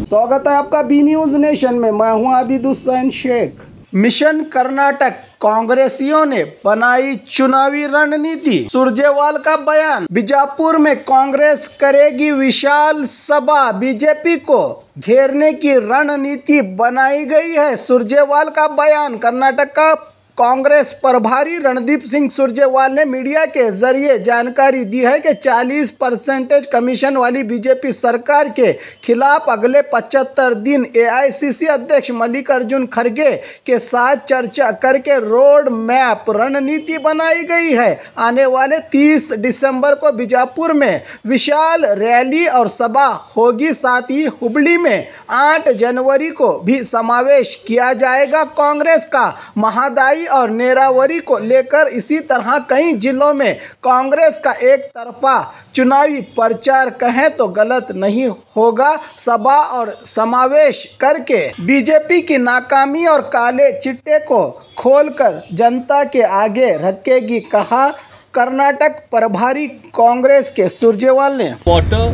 स्वागत है आपका बी न्यूज नेशन में। मैं हूं आबिद हुसैन शेख। मिशन कर्नाटक कांग्रेसियों ने बनाई चुनावी रणनीति, सुरजेवाल का बयान। बीजापुर में कांग्रेस करेगी विशाल सभा, बीजेपी को घेरने की रणनीति बनाई गई है। सुरजेवाल का बयान। कर्नाटक का कांग्रेस प्रभारी रणदीप सिंह सुरजेवाल ने मीडिया के जरिए जानकारी दी है कि 40% कमीशन वाली बीजेपी सरकार के खिलाफ अगले 75 दिन एआईसीसी अध्यक्ष मल्लिकार्जुन खड़गे के साथ चर्चा करके रोड मैप रणनीति बनाई गई है। आने वाले 30 दिसंबर को बीजापुर में विशाल रैली और सभा होगी। साथ ही हुबली में 8 जनवरी को भी समावेश किया जाएगा। कांग्रेस का महादाई और नेरावरी को लेकर इसी तरह कई जिलों में कांग्रेस का एक तरफा चुनावी प्रचार कहें तो गलत नहीं होगा। सभा और समावेश करके बीजेपी की नाकामी और काले चिट्टे को खोलकर जनता के आगे रखेगी, कहा कर्नाटक प्रभारी कांग्रेस के सुरजेवाल ने। Water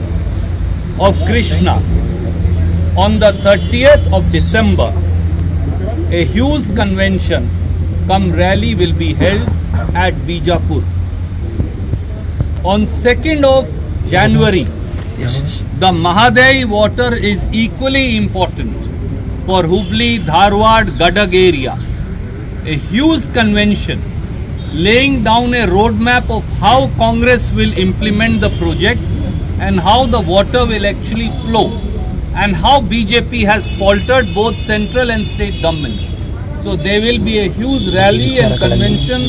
of Krishna on the 30th of December, a huge convention come rally will be held at Bijapur. On 2nd of January, the Mahadai water is equally important for Hubli, Dharwad, Gadag area. A huge convention laying down a roadmap of how Congress will implement the project and how the water will actually flow and how BJP has faltered both central and state governments. So there will be a huge rally and convention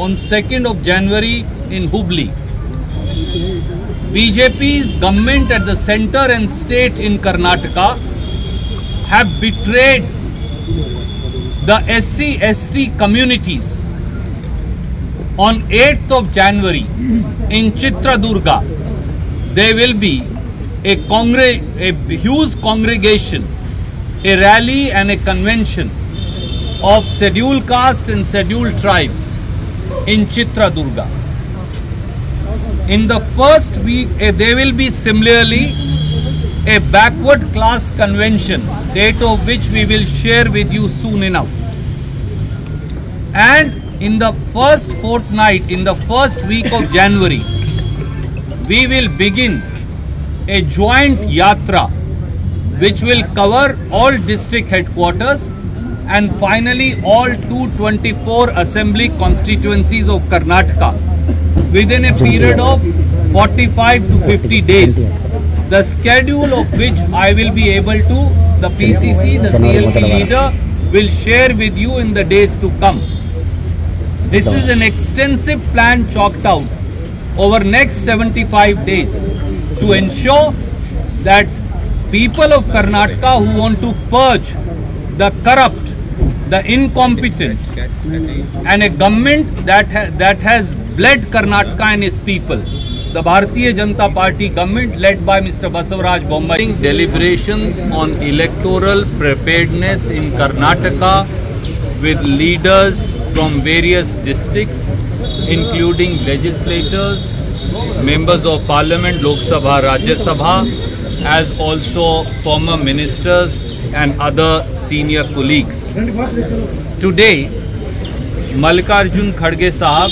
on 2nd of January in Hubli. BJP's government at the center and state in Karnataka have betrayed the SC/ST communities. On 8th of January in Chitradurga, there will be a huge congregation, a rally and a convention of scheduled caste and scheduled tribes in Chitradurga. In the first week, there will be similarly a backward class convention, date of which we will share with you soon enough. And in the first fortnight, in the first week of January, we will begin a joint yatra which will cover all district headquarters and finally all 224 assembly constituencies of Karnataka within a period of 45 to 50 days. The schedule of which I will be able to, the PCC, the CLP leader will share with you in the days to come. This is an extensive plan chalked out over next 75 days to ensure that people of Karnataka who want to purge the corrupt, the incompetent, and a government that has bled Karnataka and its people, the Bharatiya Janata Party government led by Mr. Basavaraj Bommai. Deliberations on electoral preparedness in Karnataka with leaders from various districts, including legislators, members of Parliament, Lok Sabha, Rajya Sabha, as also former ministers and other senior colleagues. Today, Mallikarjun Kharge Sahab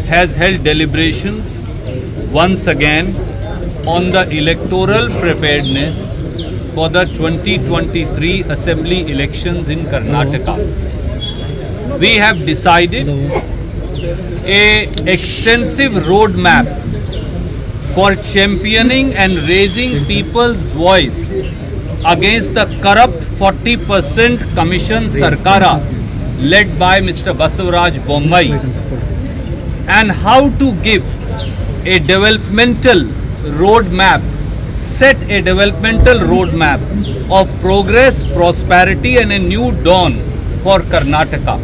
has held deliberations once again on the electoral preparedness for the 2023 assembly elections in Karnataka. We have decided an extensive roadmap for championing and raising people's voice against the corrupt 40% Commission Sarkara led by Mr. Basavaraj Bommai, and how to give a developmental roadmap, set a developmental roadmap of progress, prosperity and a new dawn for Karnataka.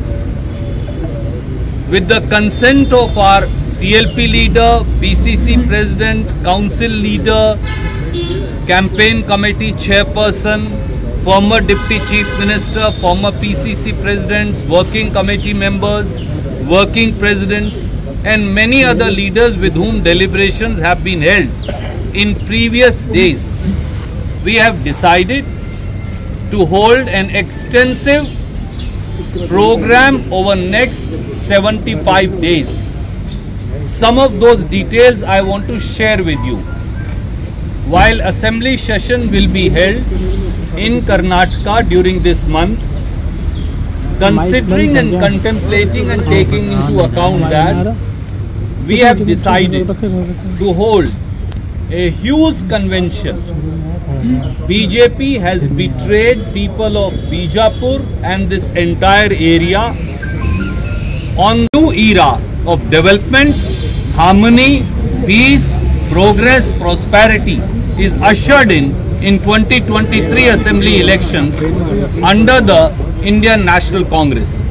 With the consent of our CLP leader, PCC president, council leader, campaign committee chairperson, former deputy chief minister, former PCC presidents, working committee members, working presidents and many other leaders with whom deliberations have been held in previous days, we have decided to hold an extensive program over next 75 days. Some of those details I want to share with you. While assembly session will be held in Karnataka during this month, considering and contemplating and taking into account that we have decided to hold a huge convention. BJP has betrayed people of Bijapur and this entire area on new era of development, harmony, peace, progress, prosperity is ushered in 2023 assembly elections under the Indian National Congress.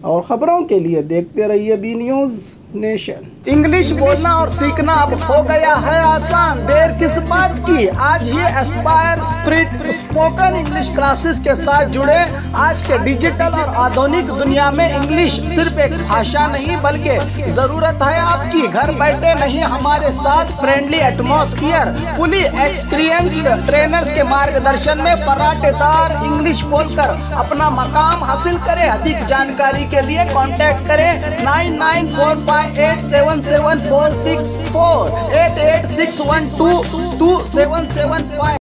और खबरों के लिए देखते रहिए B news nation. English बोलना और सीखना अब हो गया है आसान, देर किस बात की। आज ही Aspire Spirit spoken English classes के साथ जुड़े। आज के डिजिटल और आधुनिक दुनिया में इंग्लिश सिर्फ एक भाषा नहीं बल्कि जरूरत है आपकी। घर बैठे नहीं, हमारे साथ friendly atmosphere, fully experienced trainers के मार्गदर्शन में फर्राटेदार इंग्लिश बोलकर अपना मकाम हासिल करें। अधिक जानकारी के लिए कांटेक्ट करें 9945877464 8861222775।